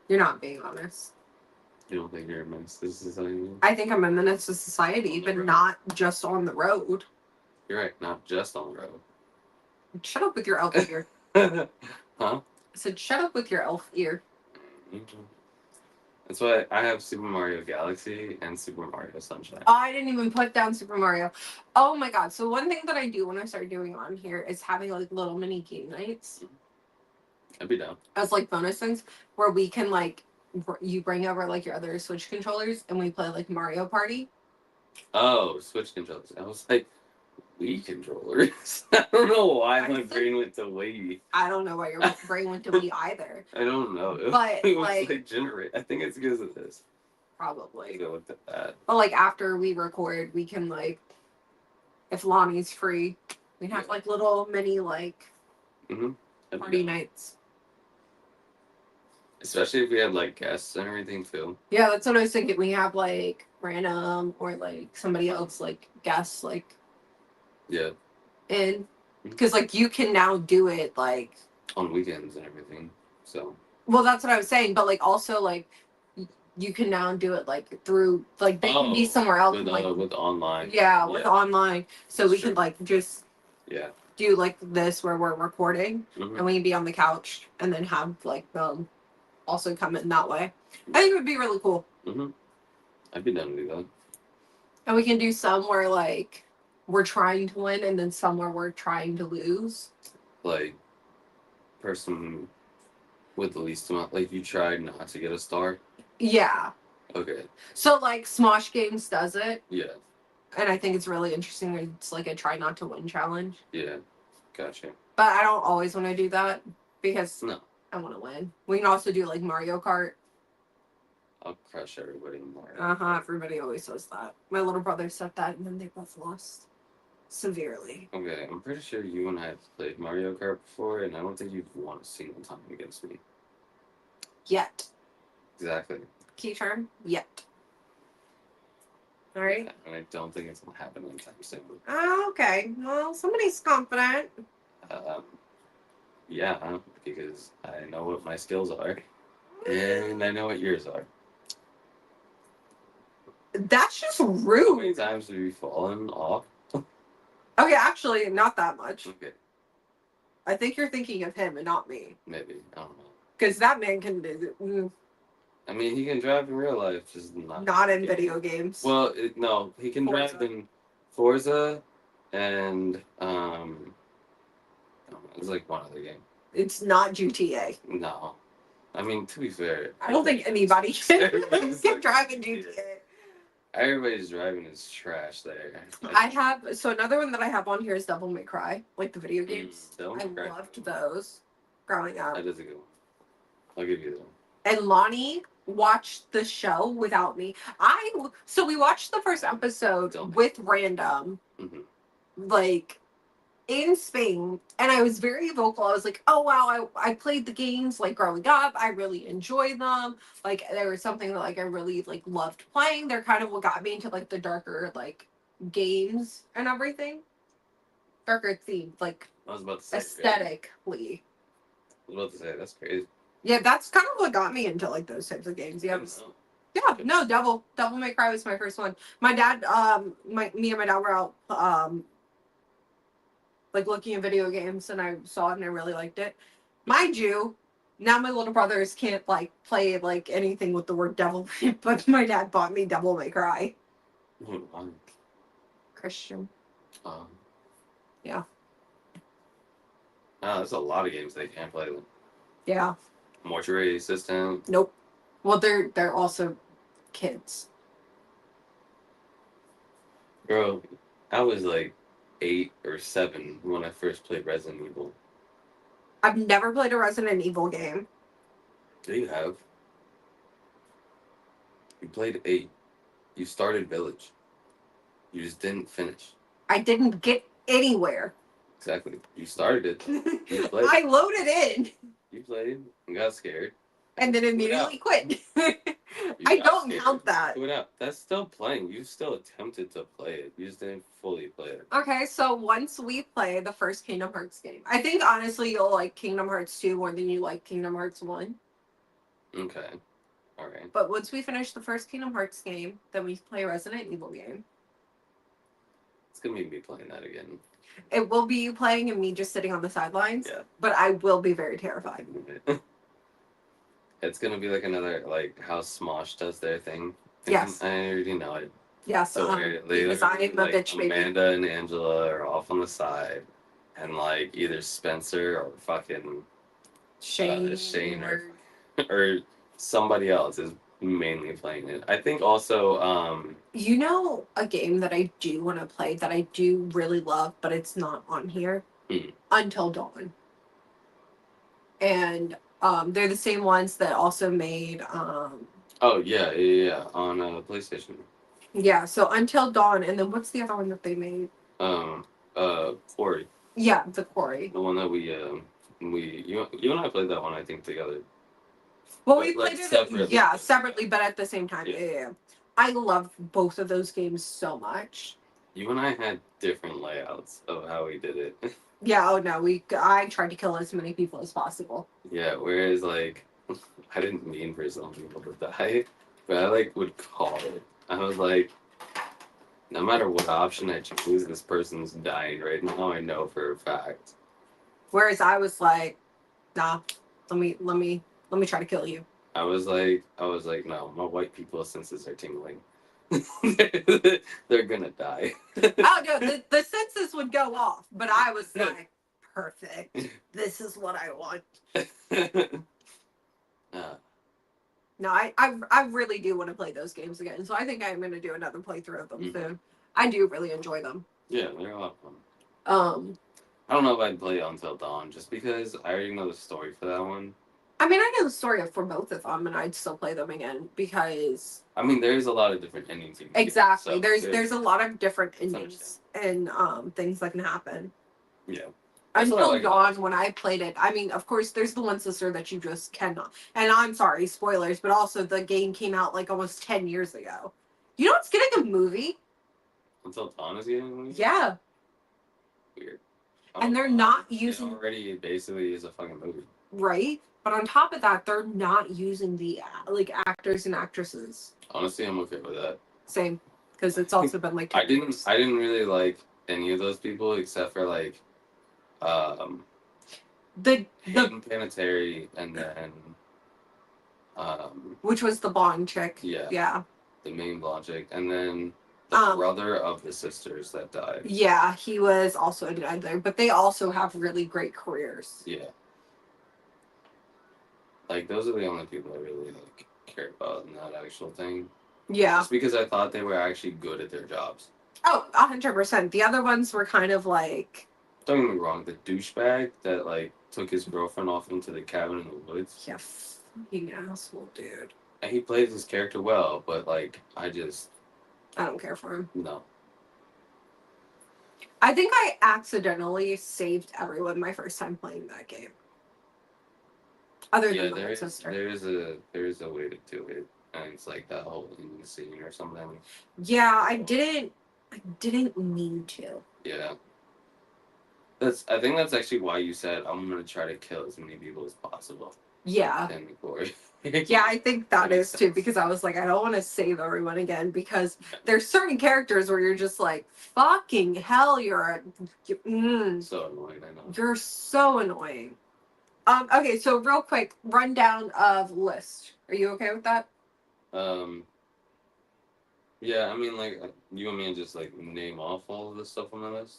You're not being honest. You don't think you're a menace to society? I think I'm a menace to society, but not just on the road. You're right, not just on the road. Shut up with your elf ear. Huh? I said, shut up with your elf ear. Mm-hmm. That's why I have Super Mario Galaxy and Super Mario Sunshine. Oh, I didn't even put down Super Mario. Oh my god. So one thing that I do when I start doing on here is having like little mini game nights. I'd be down. As like bonus things where we can like you bring over like your other Switch controllers and we play like Mario Party. Oh, Switch controllers. I was like, Wii controllers. I don't know why my brain went to Wii. I don't know why your brain went to Wii either. I don't know. But it was like generate. I think it's because of this. probably. Go with that. But like after we record, we can like, if Lonnie's free, we have like little mini like party nights. Especially if we had like guests and everything too. Yeah, that's what I was thinking. We have like random or like somebody else like guests like. Yeah. And because like you can now do it like on weekends and everything. So. Well, that's what I was saying, but like also like you can now do it like through like they can be somewhere else with, like with online. Yeah, with online, so That's we true. can like just do like this where we're recording and we can be on the couch and then have like them also come in that way. I think it would be really cool. I'd be down to do that. And we can do some where like we're trying to win and then some where we're trying to lose. Like person with the least amount, like you tried not to get a star. Yeah. Okay. So like Smosh Games does it. Yeah. And I think it's really interesting. It's like a try not to win challenge. Yeah. Gotcha. But I don't always want to do that because no. I want to win. We can also do like Mario Kart. I'll crush everybody in Mario. Everybody always says that. My little brother said that, and then they both lost severely. Okay, I'm pretty sure you and I have played Mario Kart before, and I don't think you've won a single time against me. Yet. Exactly. Key term, yet. All right. Yeah, and I don't think it's gonna happen anytime soon. Oh, okay. Well, somebody's confident. Yeah, because I know what my skills are. And I know what yours are. That's just How many rude. times have you fallen off? Okay, actually, not that much. Okay, I think you're thinking of him and not me. maybe. I don't know. Because that man can do I mean, he can drive in real life, just not in game. video games. Well, no, he can drive Forza. in Forza and it's like one other game. It's not GTA. No, I mean to be fair, I don't think anybody Everybody's can like- drive in GTA. everybody's driving is trash there. I have another one that I have on here is Devil May Cry, like the video games. Devil May I Cry. loved those growing up. That is a good one. I'll give you that one. And Lonnie watched the show without me. So we watched the first episode with random, Mhm. like in Spain, and I was very vocal. I was like, "Oh wow, I played the games like growing up. I really enjoyed them. Like there was something that like I really like loved playing. They're kind of what got me into like the darker like games and everything, darker themed, like I was about to say aesthetically. I was about to say that's crazy. Yeah, that's kind of what got me into like those types of games. Yeah. Yeah, no, Devil May Cry was my first one. My dad, me and my dad were out, like looking at video games, and I saw it and I really liked it. Mind you, now my little brothers can't like play like anything with the word devil, but my dad bought me Devil May Cry. Christian. Um, Yeah. Oh, there's a lot of games they can't play. Yeah. Mortuary Assistant. Nope. Well, they're also kids. Bro, I was like 8 or 7 when I first played Resident Evil. I've never played a Resident Evil game. Do you have? You played 8. You started Village. You just didn't finish. I didn't get anywhere. Exactly. You started it. You played. I loaded in. You played and got scared. And then immediately quit. You I got don't scared. count that. Quit out. That's still playing. You still attempted to play it. You just didn't fully play it. Okay, so once we play the first Kingdom Hearts game, I think honestly you'll like Kingdom Hearts 2 more than you like Kingdom Hearts 1. Okay. Alright. But once we finish the first Kingdom Hearts game, then we play a Resident Evil game. It's gonna be me playing that again. It will be you playing and me just sitting on the sidelines. Yeah. But I will be very terrified. It's gonna be like another like how Smosh does their thing. Yes. I already know it. Yes, So because I am a bitch baby. Amanda and Angela are off on the side, and like either Spencer or fucking Shane or somebody else is mainly playing it. I think also You know a game that I do want to play that I do really love, but it's not on here? Until Dawn. And they're the same ones that also made oh yeah on PlayStation. yeah, so Until Dawn, and then what's the other one that they made? Quarry. Yeah, The Quarry. The one that you and I played that one I think together. Well, But, we like, played it separately. separately, but at the same time. Yeah. Yeah. I love both of those games so much. You and I had different layouts of how we did it. Yeah, oh no, I tried to kill as many people as possible. Yeah, whereas like I didn't mean for some people to die, but I like would call it. I was like, no matter what option I choose, this person's dying right now. I know for a fact. Whereas I was like, nah, let me try to kill you. I was like, no, my white people senses are tingling. They're gonna die. Oh no, the senses would go off, but I was like, perfect. This is what I want. No, I really do want to play those games again. So I think I'm gonna do another playthrough of them soon. I do really enjoy them. Yeah, they're a lot of fun. I don't know if I'd play Until Dawn just because I already know the story for that one. I mean, I know the story for both of them, and I'd still play them again because. I mean, there's a lot of different endings. Exactly. So there's a lot of different endings and things that can happen. Yeah. Until Dawn, when I played it, I mean, of course, there's the one sister that you just cannot. And I'm sorry, spoilers, but also the game came out like almost 10 years ago. You know what's getting a movie? Until Dawn is getting a movie? Yeah. Weird. And they're not using. It already basically is a fucking movie. Right? But on top of that, they're not using the like actors and actresses. Honestly, I'm okay with that. Same, because it's also been like 2 I didn't years. I didn't really like any of those people except for like the Hayden Panettiere and then which was the blonde chick. Yeah. Yeah. The main blonde chick, and then the brother of the sisters that died. Yeah, he was also died there, but they also have really great careers. Yeah. Like those are the only people I really like care about in that actual thing. Yeah. Just because I thought they were actually good at their jobs. Oh, 100%. The other ones were kind of like. Don't get me wrong, the douchebag that like took his girlfriend off into the cabin in the woods. Yeah, fucking asshole, dude. And he plays his character well, but like I don't care for him. No. I think I accidentally saved everyone my first time playing that game. Other than my sister. There is a way to do it, and it's like that whole ending scene or something. Yeah, I didn't need to. Yeah. I think that's actually why you said I'm gonna try to kill as many people as possible. Yeah. In the core. Yeah, I think that is too, because I was like, I don't want to save everyone again, because there's certain characters where you're just like, fucking hell, you're so annoying, I know. You're so annoying. Okay, so real quick, rundown of list. Are you okay with that? Yeah, I mean, like, you want me to just like name off all of the stuff on the list,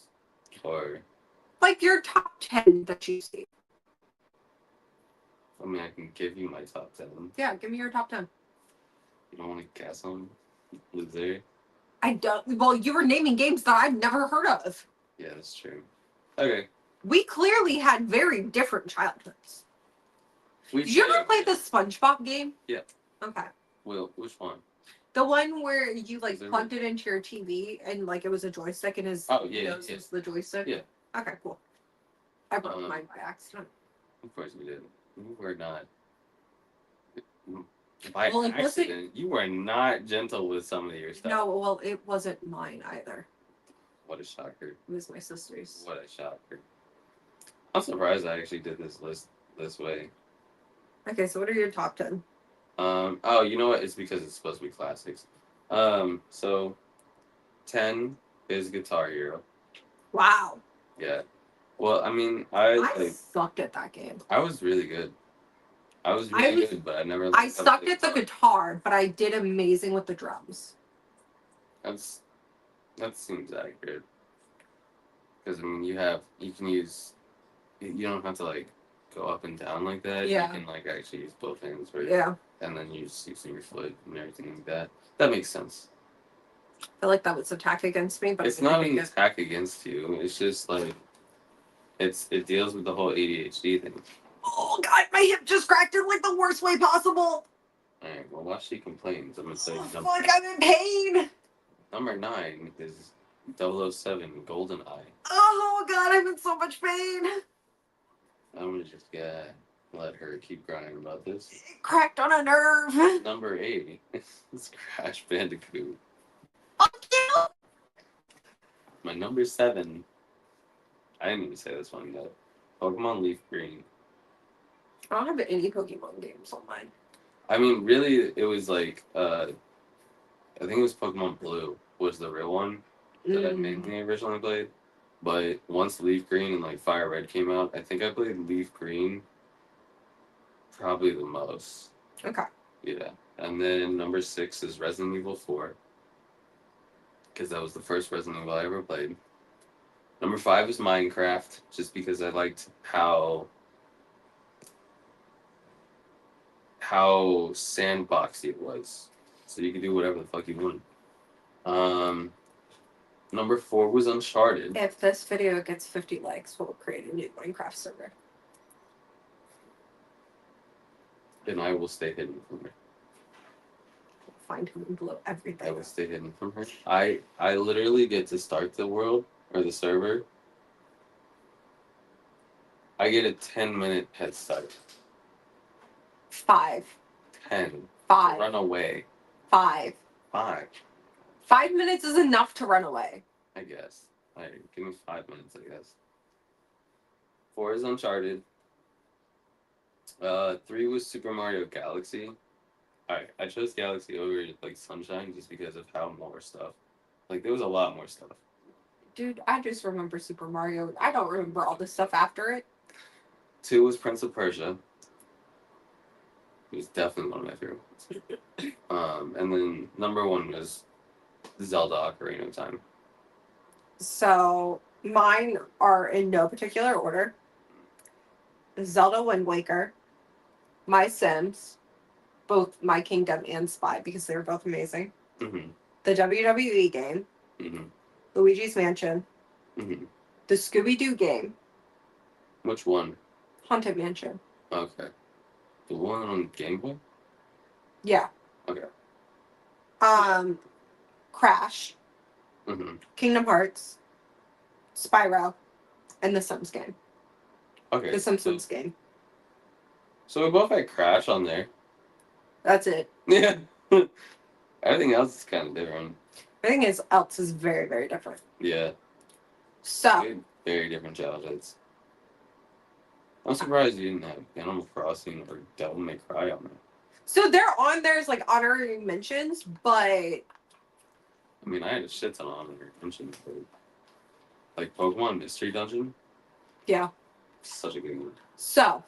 or like your top 10 that you see? I mean, I can give you my top 10. Yeah, give me your top 10. You don't want to guess them? Loser? I don't. Well, you were naming games that I've never heard of. Yeah, that's true. Okay. We clearly had very different childhoods. Did you ever play the SpongeBob game? Yeah. Okay. Well, which one? The one where you like plugged it into your TV and like it was a joystick and his nose was the joystick? Yeah. Okay, cool. I broke mine by accident. Of course you did. You were not. By accident, you were not gentle with some of your stuff. No, well, it wasn't mine either. What a shocker. It was my sister's. What a shocker. I'm surprised I actually did this list this way. Okay, so what are your top 10? Oh, you know what? It's because it's supposed to be classics. So 10 is Guitar Hero. Wow. Yeah. Well, I mean, I sucked at that game. I was really good. I was really good, but I never. I sucked at the guitar, but I did amazing with the drums. That seems accurate. Because I mean, you can use. You don't have to like go up and down like that. Yeah. You can like actually use both hands, right? Yeah. And then you just using your foot and everything like that. That makes sense. I feel like that was attack against me, but it's not an attack against you. It's just like it deals with the whole ADHD thing. Oh God, my hip just cracked in like the worst way possible. Alright, well, while she complains, I'm gonna say fuck, I'm in pain. Number 9 is 007 GoldenEye. Oh God, I'm in so much pain. I'm gonna just let her keep crying about this. It cracked on a nerve. Number 8 is Crash Bandicoot. Fuck you. My number 7. I didn't even say this one yet. Pokemon Leaf Green. I don't have any Pokemon games on mine. I mean, really, it was like, I think it was Pokemon Blue was the real one that I mainly originally played. But once Leaf Green and like Fire Red came out, I think I played Leaf Green probably the most. Okay. Yeah. And then number 6 is Resident Evil 4. Because that was the first Resident Evil I ever played. Number 5 is Minecraft, just because I liked how sandboxy it was. So you could do whatever the fuck you want. Number 4 was Uncharted. If this video gets 50 likes, we'll create a new Minecraft server. Then I will stay hidden from her. Find him and blow everything. I will stay hidden from her. I literally get to start the world or the server. I get a 10-minute head start. 5. 10. 5. Run away. 5. 5. 5 minutes is enough to run away. I guess. Alright, give me 5 minutes, I guess. 4 is Uncharted. Three was Super Mario Galaxy. Alright, I chose Galaxy over like Sunshine just because of how more stuff. Like there was a lot more stuff. Dude, I just remember Super Mario. I don't remember all the stuff after it. Two was Prince of Persia. It was definitely one of my favorite ones. And then number one was Zelda Ocarina of Time. So mine are in no particular order. Zelda Wind Waker, My Sims, both My Kingdom and Spy because they were both amazing. Mm-hmm. The WWE game, Mm-hmm. Luigi's Mansion, Mm-hmm. the Scooby Doo game, Which one? Haunted Mansion. Okay. The one on Game Boy? Yeah. Okay. Crash, Mm-hmm. Kingdom Hearts, Spyro, and the Sims game. Okay. The Simpsons game. So we both had Crash on there. That's it. Yeah. Everything else is kind of different. Everything else is very, very different. Yeah. So, We had very different childhoods. I'm surprised you didn't have Animal Crossing or Devil May Cry on there. so they're on there as like honorary mentions, but I mean, I had a shit ton of honorary mentions for like Pokemon Mystery Dungeon. yeah. Such a good one. So,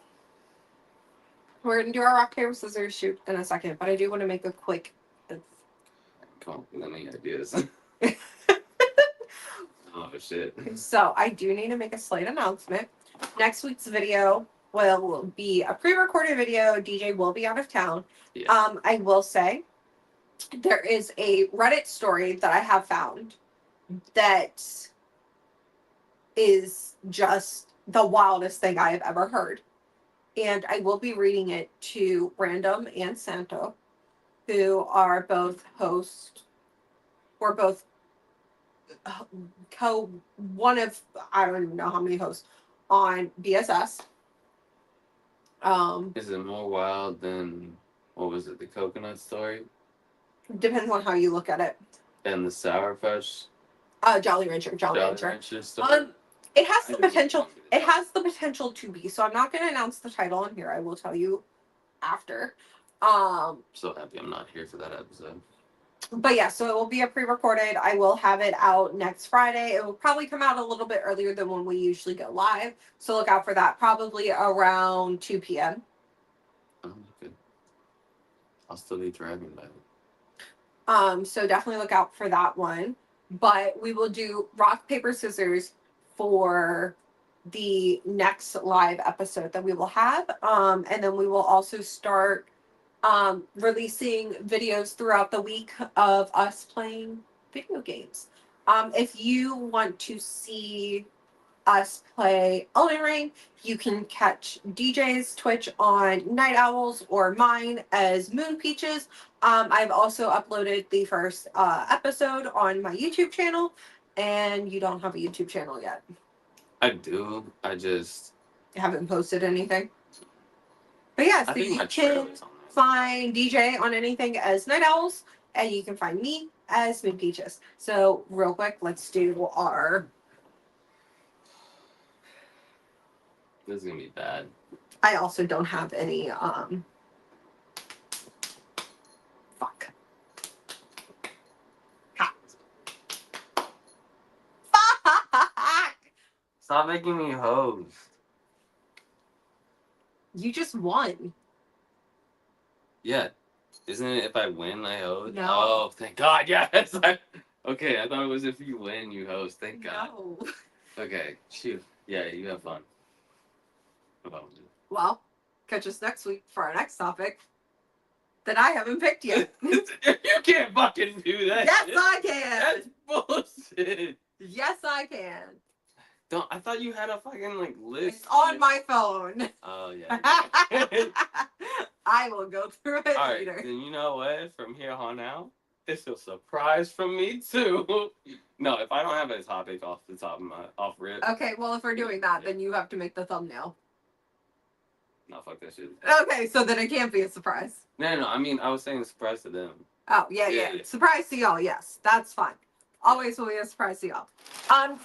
we're gonna do our rock, paper, scissors, shoot in a second, but I do want to make a quick. Come up with any ideas. Oh shit. So, I do need to make a slight announcement. Next week's video will be a pre-recorded video. DJ will be out of town. Yeah. I will say there is a Reddit story that I have found that is just the wildest thing I have ever heard. And I will be reading it to Random and Santo, who are both hosts, or both one of, I don't even know how many hosts on BSS. Is it more wild than what was it? The coconut story Depends on how you look at it. and the Sour Patch. Jolly Rancher. Story. It has the potential. It has the potential to be. So I'm not going to announce the title on here. I will tell you after. So happy I'm not here for that episode. But yeah, so it will be a pre-recorded. I will have it out next Friday. It will probably come out a little bit earlier than when we usually go live. So look out for that. Probably around 2 p.m. Oh, okay. I'll still be driving by then. So definitely look out for that one. But we will do rock, paper, scissors for the next live episode that we will have. And then we will also start releasing videos throughout the week of us playing video games. If you want to see us play Elden Ring, you can catch DJ's Twitch on Night Owls or mine as Moon Peaches. I've also uploaded the first episode on my YouTube channel, and you don't have a YouTube channel yet. I do. I just haven't posted anything. But yeah, so you can find DJ on anything as Night Owls, and you can find me as Moon Peaches. So real quick, let's do our. This is gonna be bad. I also don't have any fuck. Ha. Fuck. Stop making me host. You just won. Yeah. Isn't it if I win I host? No. Oh, thank God, yes. Okay, I thought it was if you win you host. Thank God. No. Okay, shoot. Yeah, you have fun. Well, catch us next week for our next topic that I haven't picked yet. You can't fucking do that. Yes, shit. I can. That's bullshit. Yes, I can. Don't. I thought you had a fucking like list. It's on my phone. Oh yeah. I will go through it All right, later. then you know what? From here on out, it's a surprise from me too. No, if I don't have a topic off the top of my rip. Okay, well, if we're doing that, then you have to make the thumbnail. No, fuck that shit. Okay, so then it can't be a surprise. No. I mean, I was saying surprise to them. Oh, yeah. Surprise to y'all, yes. That's fine. Always will be a surprise to y'all.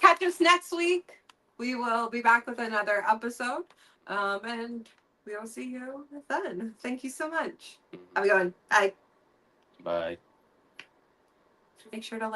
Catch us next week. We will be back with another episode. And we will see you then. Thank you so much. Mhm. Have a good one. Bye. Bye. Make sure to like.